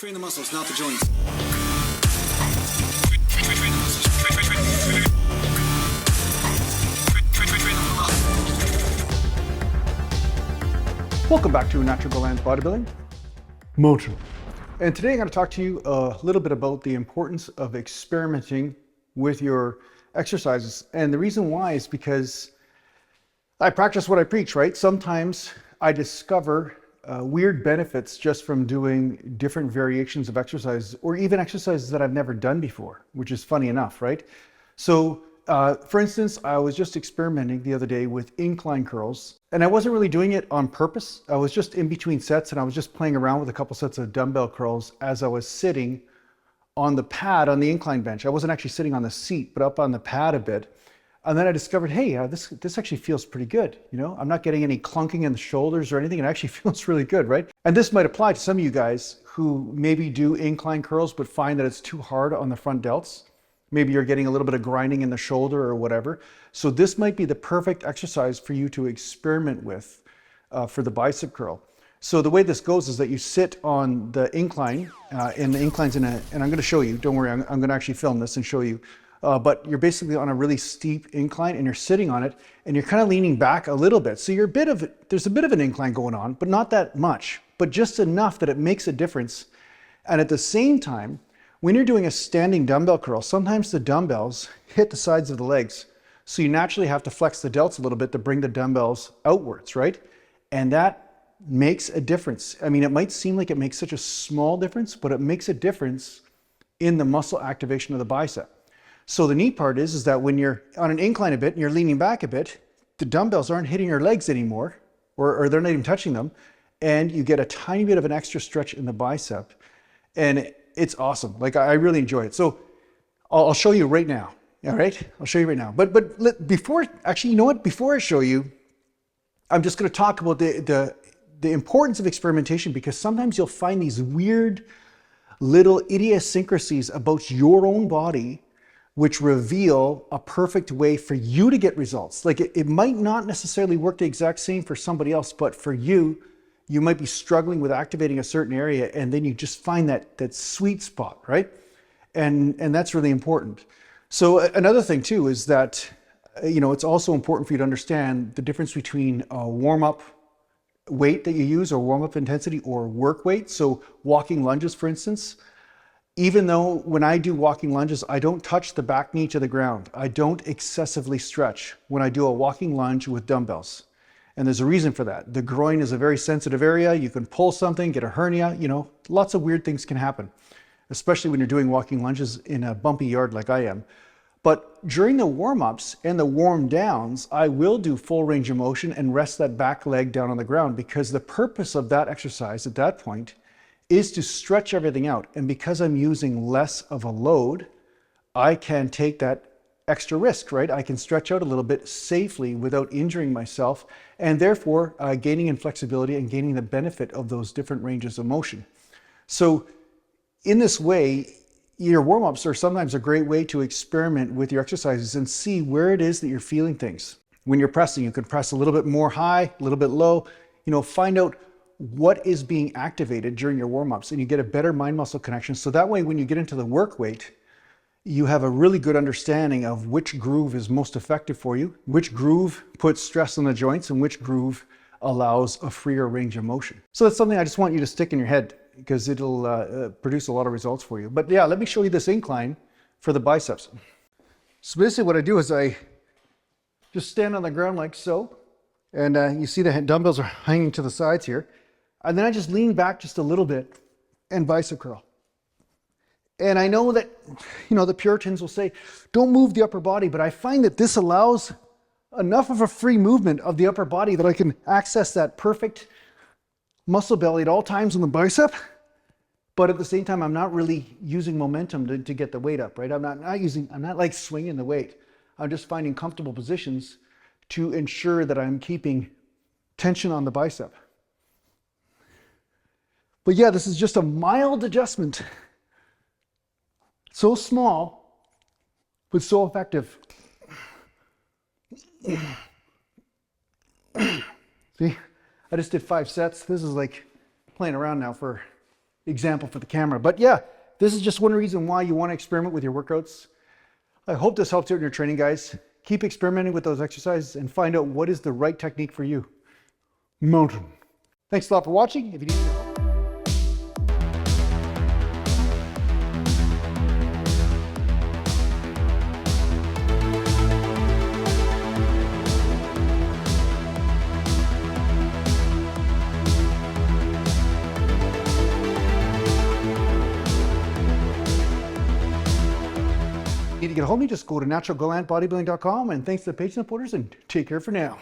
Train the muscles, not the joints. Welcome back to Natural Balance Bodybuilding. Motion. And today I'm going to talk to you a little bit about the importance of experimenting with your exercises. And the reason why is because I practice what I preach, right? Sometimes I discover weird benefits just from doing different variations of exercises, or even exercises that I've never done before, which is funny enough, right? So for instance, I was just experimenting the other day with incline curls, and I wasn't really doing it on purpose. I was just in between sets and I was just playing around with a couple sets of dumbbell curls as I was sitting on the pad on the incline bench. I wasn't actually sitting on the seat, but up on the pad a bit. And then I discovered, hey, this actually feels pretty good. You know, I'm not getting any clunking in the shoulders or anything. It actually feels really good, right? And this might apply to some of you guys who maybe do incline curls, but find that it's too hard on the front delts. Maybe you're getting a little bit of grinding in the shoulder or whatever. So this might be the perfect exercise for you to experiment with for the bicep curl. So the way this goes is that you sit on the incline, and the incline's and I'm going to show you. Don't worry, I'm going to actually film this and show you. But you're basically on a really steep incline and you're sitting on it and you're kind of leaning back a little bit. So there's a bit of an incline going on, but not that much, but just enough that it makes a difference. And at the same time, when you're doing a standing dumbbell curl, sometimes the dumbbells hit the sides of the legs. So you naturally have to flex the delts a little bit to bring the dumbbells outwards, right? And that makes a difference. I mean, it might seem like it makes such a small difference, but it makes a difference in the muscle activation of the bicep. So the neat part is that when you're on an incline a bit and you're leaning back a bit, the dumbbells aren't hitting your legs anymore, or they're not even touching them, and you get a tiny bit of an extra stretch in the bicep, and it's awesome. Like, I really enjoy it. So I'll show you right now. All right, I'll show you right now. But before, actually, you know what? Before I show you, I'm just going to talk about the importance of experimentation, because sometimes you'll find these weird little idiosyncrasies about your own body which reveal a perfect way for you to get results. Like it might not necessarily work the exact same for somebody else, but for you, you might be struggling with activating a certain area, and then you just find that sweet spot, right? And that's really important. So another thing too is that, you know, it's also important for you to understand the difference between a warm-up weight that you use, or warm-up intensity, or work weight. So walking lunges, for instance, even though when I do walking lunges, I don't touch the back knee to the ground. I don't excessively stretch when I do a walking lunge with dumbbells. And there's a reason for that. The groin is a very sensitive area. You can pull something, get a hernia, you know, lots of weird things can happen, especially when you're doing walking lunges in a bumpy yard like I am. But during the warm-ups and the warm downs, I will do full range of motion and rest that back leg down on the ground, because the purpose of that exercise at that point is to stretch everything out. And because I'm using less of a load, I can take that extra risk, right? I can stretch out a little bit safely without injuring myself, and therefore gaining in flexibility and gaining the benefit of those different ranges of motion. So in this way, your warm-ups are sometimes a great way to experiment with your exercises and see where it is that you're feeling things. When you're pressing, you can press a little bit more high, a little bit low, you know, find out what is being activated during your warm-ups, and you get a better mind-muscle connection. So that way, when you get into the work weight, you have a really good understanding of which groove is most effective for you, which groove puts stress on the joints, and which groove allows a freer range of motion. So that's something I just want you to stick in your head, because it'll produce a lot of results for you. But yeah, let me show you this incline for the biceps. So basically what I do is I just stand on the ground like so, and you see the dumbbells are hanging to the sides here. And then I just lean back just a little bit and bicep curl. And I know that, you know, the Puritans will say, don't move the upper body, but I find that this allows enough of a free movement of the upper body that I can access that perfect muscle belly at all times on the bicep. But at the same time, I'm not really using momentum to get the weight up, right? I'm not like swinging the weight. I'm just finding comfortable positions to ensure that I'm keeping tension on the bicep. But yeah, this is just a mild adjustment. So small, but so effective. See, I just did 5 sets. This is like playing around now for example for the camera. But yeah, this is just one reason why you want to experiment with your workouts. I hope this helps you in your training, guys. Keep experimenting with those exercises and find out what is the right technique for you. Mountain. Thanks a lot for watching. If you need help. Need to get a hold of me, just go to naturalgalantbodybuilding.com, and thanks to the page supporters, and take care for now.